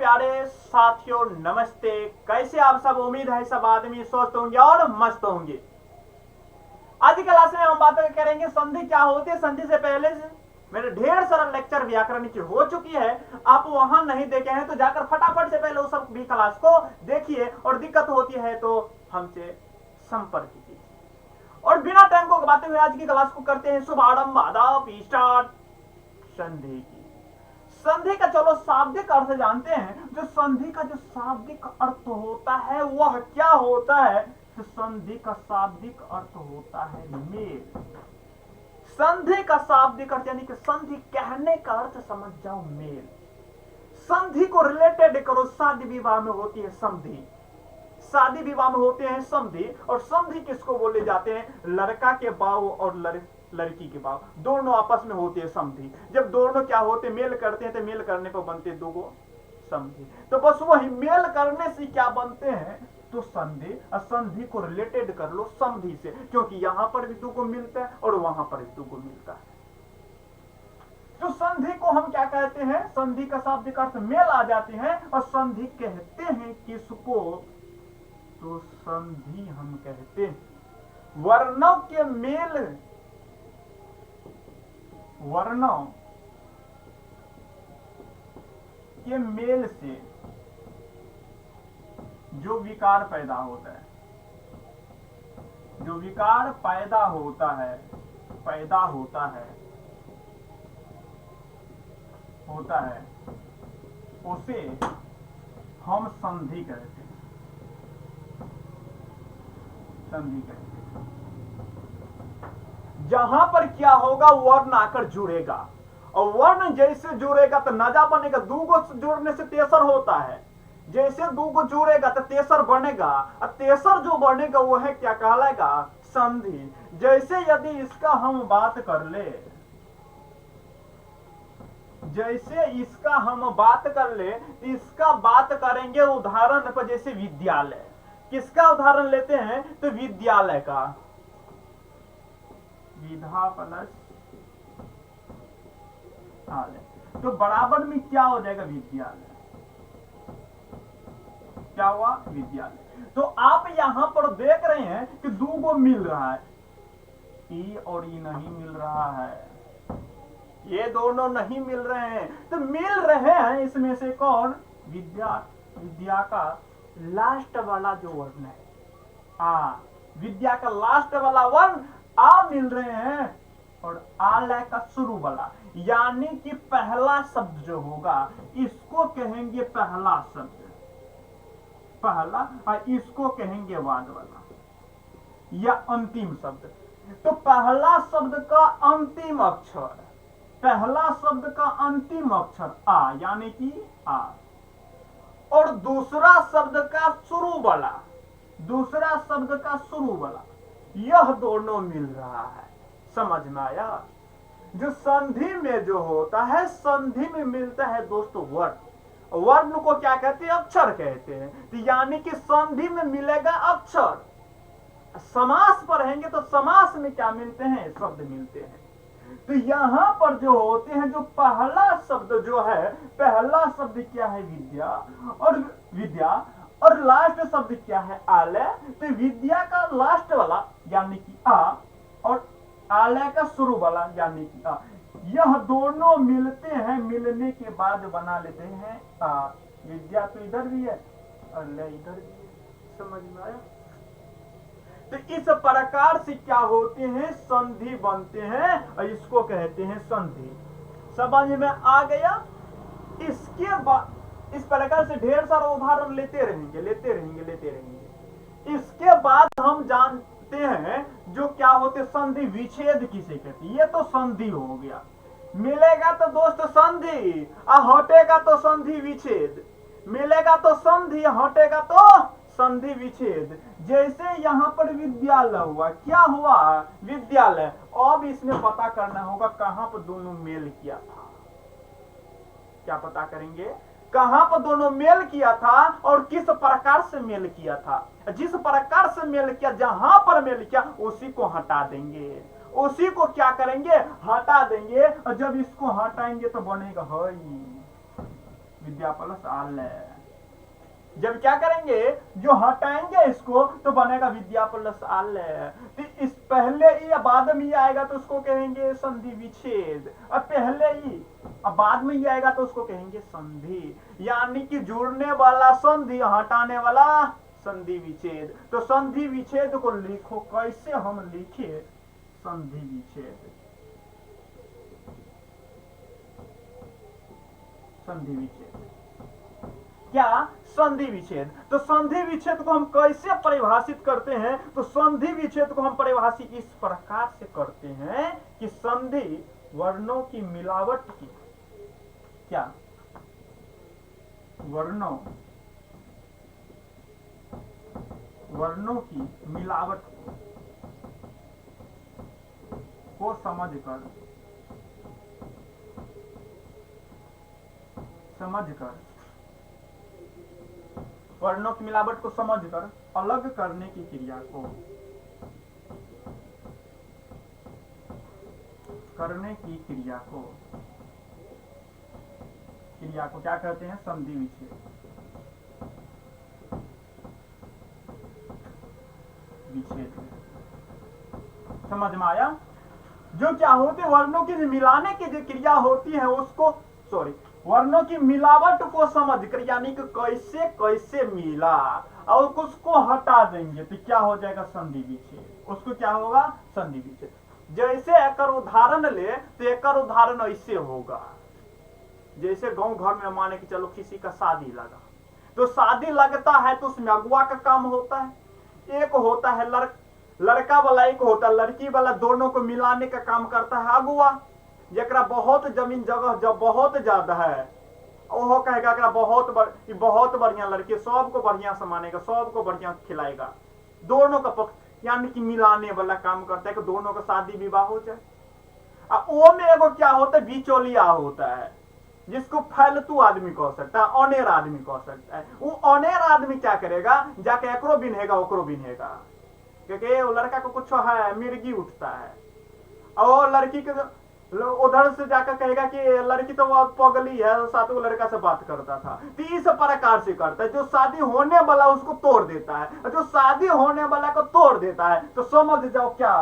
प्यारे साथियों, नमस्ते। कैसे आप सब? उम्मीद है सब आदमी स्वस्थ होंगे और मस्त होंगे। आज की क्लास में हम बातें करेंगे संधि क्या होती है। संधि से पहले से मेरे ढेर सारा लेक्चर व्याकरण की हो चुकी है, आप वहां नहीं देखे हैं तो जाकर फटाफट से पहले उस सब भी क्लास को देखिए, और दिक्कत होती है तो हमसे संपर्क कीजिए। और बिना टाइम को गवाते हुए आज की क्लास को करते हैं शुभारंभ। आदाब स्टार्ट। संधि की संधि का चलो शाब्दिक अर्थ जानते हैं। जो संधि का जो शाब्दिक अर्थ होता है वह क्या होता है? तो संधि का शाब्दिक अर्थ होता है मेल। संधि का शाब्दिक अर्थ यानी कि संधि कहने का अर्थ समझ जाओ मेल। संधि को रिलेटेड करो, शादी विवाह में होती है संधि, शादी विवाह में होते हैं संधि। और संधि किसको बोले जाते हैं? लड़का के बाव और लड़की के बाव दोनों आपस में होती है संधि। जब दोनों क्या होते मेल करते हैं तो मेल करने पर बनते दो संधि। तो बस वही मेल करने से क्या बनते हैं तो संधि। संधि को रिलेटेड कर लो संधि से, क्योंकि यहां पर भी दो मिलता है और वहां पर भी दो मिलता है। तो संधि को हम क्या कहते हैं? संधि का शाब्दिक अर्थ मेल आ जाते हैं। और संधि कहते हैं किसको? तो संधि हम कहते हैं वर्णों के मेल, वर्णों के मेल से जो विकार पैदा होता है, जो विकार पैदा होता है उसे हम संधि कहते हैं। संधि कहते हैं जहां पर क्या होगा वर्ण आकर जुड़ेगा, और वर्ण जैसे जुड़ेगा तो नजा बनेगा। दूगो जुड़ने से तेसर होता है, जैसे दूगो जुड़ेगा तो तेसर बनेगा, और तेसर जो बनेगा वो है क्या कहलाएगा? संधि। जैसे यदि इसका हम बात कर ले, जैसे इसका हम बात कर ले तो इसका बात करेंगे उदाहरण पर, जैसे विद्यालय। किसका उदाहरण लेते हैं? तो विद्यालय का। विधा प्लस तो बराबर में क्या हो जाएगा? विद्यालय। क्या हुआ? विद्यालय। तो आप यहां पर देख रहे हैं कि दो मिल रहा है, ई और ई नहीं मिल रहा है, ये दोनों नहीं मिल रहे हैं। तो मिल रहे हैं इसमें से कौन? विद्या। विद्या का लास्ट वाला जो वर्ण है आ, विद्या का लास्ट वाला वर्ण आ मिल रहे हैं, और आलय का शुरू वाला, यानी कि पहला शब्द जो होगा इसको कहेंगे पहला शब्द, पहला, और इसको कहेंगे बाद वाला या अंतिम शब्द। तो पहला शब्द का अंतिम अक्षर, पहला शब्द का अंतिम अक्षर आ यानी कि आ, और दूसरा शब्द का शुरू वाला, दूसरा शब्द का शुरू वाला, यह दोनों मिल रहा है। समझ में आया? जो संधि में जो होता है, संधि में मिलता है दोस्तों वर्ण। वर्ण को क्या कहते हैं? अक्षर कहते हैं। तो यानी कि संधि में मिलेगा अक्षर। समास पढ़ेंगे तो समास में क्या मिलते हैं? शब्द मिलते हैं। तो यहां पर जो होते हैं, जो पहला शब्द जो है, पहला शब्द क्या है? विद्या। और विद्या, और लास्ट शब्द क्या है? आलय। तो विद्या का लास्ट वाला यानी कि आ, और आलय का शुरू वाला यानी कि आ, यह दोनों मिलते हैं। मिलने के बाद बना लेते हैं आ। विद्या तो इधर भी है और लय इधर भी है। समझ में आया? तो इस प्रकार से क्या होते हैं? संधि बनते हैं, और इसको कहते हैं संधि। समझ में आ गया? इसके बाद इस प्रकार से ढेर सारा उदाहरण लेते रहेंगे। इसके बाद हम जानते हैं जो क्या होते संधि विच्छेद किसे कहते हैं। ये तो संधि हो गया, मिलेगा तो दोस्त संधि, हटेगा तो संधि विच्छेद। मिलेगा तो संधि, हटेगा तो संधि विच्छेद। जैसे यहां पर विद्यालय हुआ, क्या हुआ? विद्यालय। अब इसमें पता करना होगा कहां पर दोनों मेल किया था। क्या पता करेंगे? कहां पर दोनों मेल किया था और किस प्रकार से मेल किया था। जिस प्रकार से मेल किया, जहां पर मेल किया उसी को हटा देंगे, उसी को क्या करेंगे? हटा देंगे। और जब इसको हटाएंगे तो बनेगा हई विद्या प्लस आलय। जब क्या करेंगे, जो हटाएंगे इसको तो बनेगा विद्या प्लस आलय। तो इस पहले ही या बाद में ही आएगा तो उसको कहेंगे संधि विच्छेद, और पहले ही अब बाद में ही आएगा तो उसको कहेंगे संधि। यानी कि जुड़ने वाला संधि, हटाने वाला संधि विच्छेद। तो संधि विच्छेद को लिखो, कैसे हम लिखे संधि विच्छेद। संधि विच्छेद क्या, संधि विच्छेद। तो संधि विच्छेद को हम कैसे परिभाषित करते हैं, तो संधि विच्छेद को हम परिभाषित इस प्रकार से करते हैं कि संधि वर्णों की मिलावट की, क्या, वर्णों की मिलावट को समझकर वर्णों की मिलावट को समझकर अलग करने की क्रिया को क्या कहते हैं, संधि विच्छेद। समझ में आया। जो क्या होते, वर्णों की मिलाने की जो क्रिया होती है उसको, वर्णों की मिलावट को समझ कर, यानी कि कैसे कैसे मिला और उसको हटा देंगे तो क्या हो जाएगा संधि विच्छेद। उसको क्या होगा, संधि विच्छेद। जैसे एक उदाहरण ले तो एक उदाहरण ऐसे होगा, जैसे गांव घर में माने कि चलो किसी का शादी लगा, तो शादी लगता है तो उसमें अगुआ का काम होता है, एक होता है लड़का वाला, एक होता है लड़की वाला, दोनों को मिलाने का काम करता है अगुआ। जरा बहुत जमीन जगह जब बहुत ज्यादा है वो कहेगा बहुत बढ़िया लड़की, सबको बढ़िया समानेगा, सबको बढ़िया खिलाएगा, दोनों का पक्ष यानी कि मिलाने वाला काम करता है कि दोनों का शादी विवाह हो जाए। अब वो में एगो क्या होता है, बिचौलिया होता है, जिसको फालतू आदमी कह सकता है, अनेर आदमी कह सकता है। वो अनेर आदमी क्या करेगा, जाके एकरो बिन्हेगा ओकरो बिन्हेगा, क्योंकि वो लड़का को कुछ है मिर्गी उठता है, और लड़की के उधर से जाकर कहेगा कि लड़की तो वो पगली है, साथ वो लड़का से बात करता था। तो इस प्रकार से करता है, जो शादी होने वाला उसको तोड़ देता है, और जो शादी होने वाला को तोड़ देता है तो समझ जाओ क्या,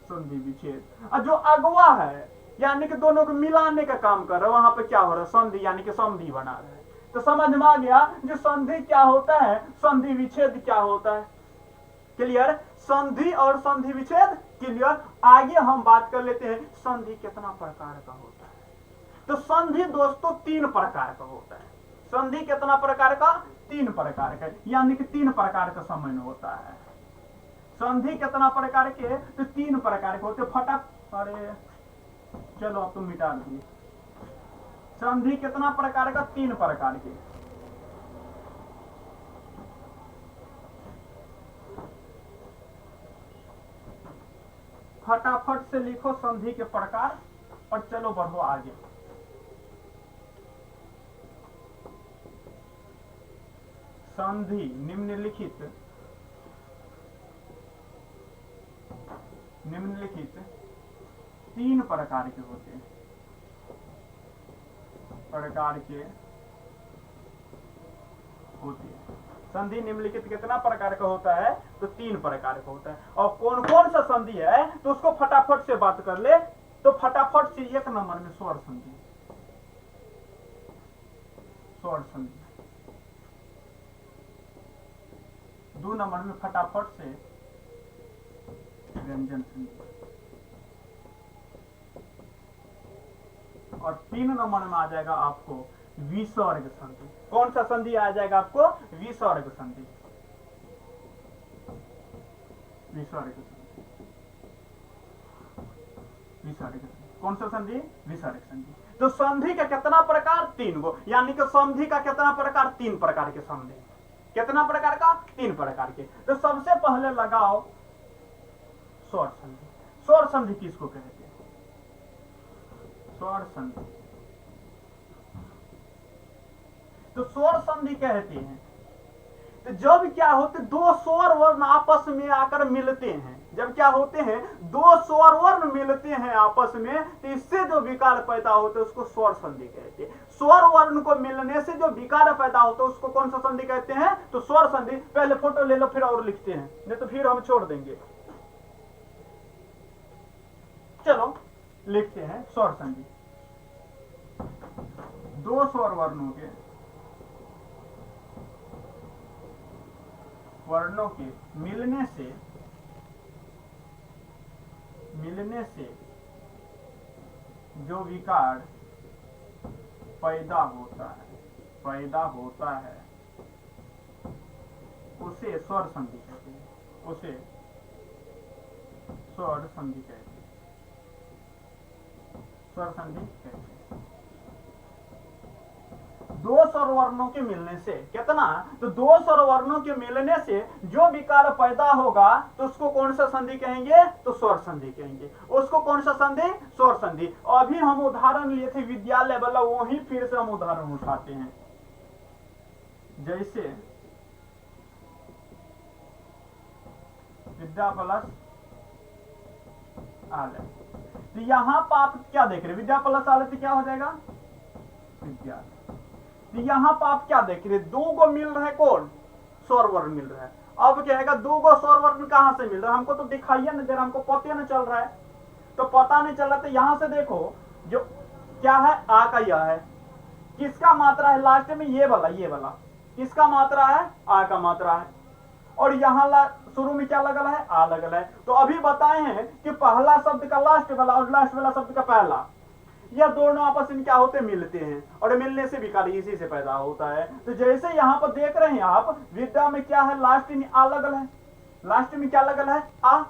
संधि विच्छेद। और जो अगवा है यानी कि दोनों को मिलाने का काम कर रहा है, वहां पे क्या हो रहा है, संधि यानी कि संधि बना रहा है। तो समझ में आ गया जो संधि क्या होता है, संधि विच्छेद क्या होता है। क्लियर, संधि और संधि विच्छेद क्लियर। आगे हम बात कर लेते हैं संधि कितना प्रकार का होता है। तो संधि दोस्तों 3 प्रकार का होता है। संधि कितना प्रकार का, 3 प्रकार का, यानी कि 3 प्रकार का समन्वय होता है। संधि कितना प्रकार के, तो 3 प्रकार के होते। अरे चलो अब तुम मिटा दिए। संधि कितना प्रकार का, 3 प्रकार के। फटाफट से लिखो संधि के प्रकार और चलो बढ़ो आगे। संधि निम्नलिखित 3 प्रकार के होते हैं। संधि निम्नलिखित कितना प्रकार का होता है, तो 3 प्रकार का होता है। और कौन कौन सा संधि है तो उसको फटाफट से बात कर ले। तो फटाफट से 1 नंबर में स्वर संधि, स्वर संधि। 2 नंबर में फटाफट से व्यंजन संधि, और 3 नंबर में आ जाएगा आपको विसर्ग संधि। कौन सा संधि आ जाएगा आपको, विसर्ग संधि। विसर्ग संधि कौन सा संधि, विसर्ग संधि। तो संधि का कितना प्रकार, 3 गो, यानी कि संधि का कितना प्रकार, 3 प्रकार के संधि। कितना प्रकार का, 3 प्रकार के। तो सबसे पहले लगाओ स्वर संधि। स्वर संधि किसको कहते हैं, स्वर संधि। तो स्वर संधि कहते हैं तो जब क्या होते, 2 स्वर वर्ण आपस में आकर मिलते हैं जब क्या होते हैं, दो स्वर वर्ण मिलते हैं आपस में, तो इससे जो विकार पैदा होते हैं उसको स्वर संधि कहते हैं। स्वर वर्ण को मिलने से जो विकार पैदा होता है उसको कौन सा संधि कहते हैं, तो स्वर संधि। पहले फोटो ले लो फिर और लिखते हैं, नहीं तो फिर हम छोड़ देंगे। चलो लिखते हैं स्वर संधि। दो स्वर वर्णों के मिलने से जो विकार पैदा होता है उसे स्वर संधि कहते हैं, उसे स्वर संधि कहते हैं, स्वर संधि कहते हैं। दो स्वर वर्णों के मिलने से कितना, तो दो स्वर वर्णों के मिलने से जो विकार पैदा होगा तो उसको कौन सा संधि कहेंगे, तो स्वर संधि कहेंगे। उसको कौन सा संधि, स्वर संधि। अभी हम उदाहरण लिए थे विद्यालय वाला, वही फिर से हम उदाहरण उठाते हैं। जैसे विद्या प्लस आलय, तो यहां पर आप क्या देख रहे, विद्या प्लस आलय तो क्या हो जाएगा, विद्यालय। तो यहां पर आप क्या देख रहे, दो को मिल रहा है, कौन, स्वर वर्ण मिल रहा है। अब क्या है, दो को स्वर वर्ण कहां से मिल रहा है, हमको तो दिखाइए ना जरा, हमको पता नहीं चल रहा है, तो पता नहीं चल रहा। तो यहां से देखो जो क्या है, आ का यह है, किसका मात्रा है लास्ट में, ये वाला किसका मात्रा है, आ का मात्रा है। और यहां शुरू में क्या लगल है, आ लगल है। तो अभी बताए हैं कि पहला शब्द का लास्ट वाला और लास्ट वाला शब्द का पहला, यह दोनों आपस में क्या होते, मिलते हैं, और मिलने से विकार इसी से पैदा होता है। तो जैसे यहां पर देख रहे हैं आप, विद्या में क्या है, लास्ट में आ लगल है, लास्ट में क्या लगल है, आ,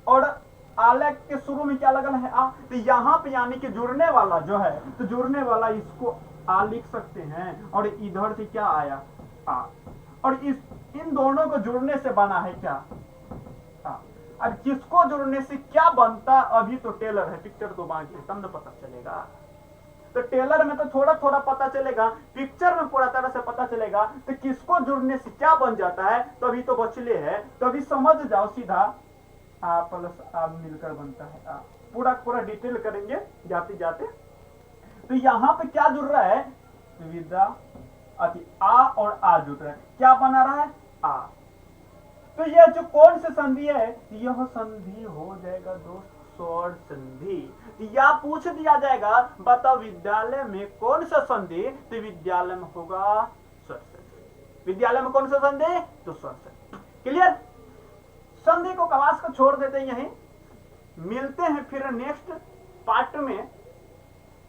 और आलय के शुरू में क्या लगल है, आ। तो यहां पे यानी कि जुड़ने वाला जो है, तो जुड़ने वाला इसको आ लिख सकते हैं, और इधर से क्या आया, आ, और इन दोनों को जुड़ने से बना है क्या, आ। अब किसको जुड़ने से क्या बनता, अभी तो टेलर है, पिक्चर तो बाकी है, तब तो पता चलेगा। तो टेलर में तो थोड़ा थोड़ा पता चलेगा, पिक्चर में पूरा तरह से पता चलेगा। तो किसको जुड़ने से क्या बन जाता है, तो अभी तो बचले है, तो अभी समझ जाओ सीधा, आ प्लस आ मिलकर बनता है आ। पूरा डिटेल करेंगे जाते जाते। तो यहां पे क्या जुड़ रहा है, विद्या आ और आ जुड़ रहा है, क्या बना रहा है, आ। तो यह जो कौन सी संधि है, यह संधि हो जाएगा दोस्त स्वर संधि। या पूछ दिया जाएगा बताओ विद्यालय में कौन सा संधि, तो विद्यालय में होगा स्वर संधि। विद्यालय में कौन सा संधि, तो स्वर संधि। क्लियर। संधि को क्लास को छोड़ देते हैं यहीं, मिलते हैं फिर नेक्स्ट पार्ट में।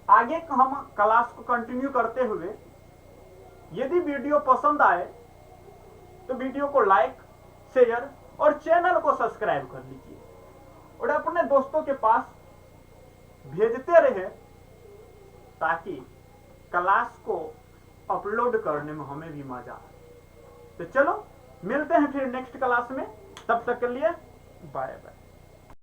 आगे हम क्लास को कंटिन्यू करते हुए, यदि वीडियो पसंद आए तो वीडियो को लाइक, शेयर और चैनल को सब्सक्राइब कर लीजिए, और अपने दोस्तों के पास भेजते रहे, ताकि क्लास को अपलोड करने में हमें भी मजा आए। तो चलो मिलते हैं फिर नेक्स्ट क्लास में, तब तक के लिए बाय बाय।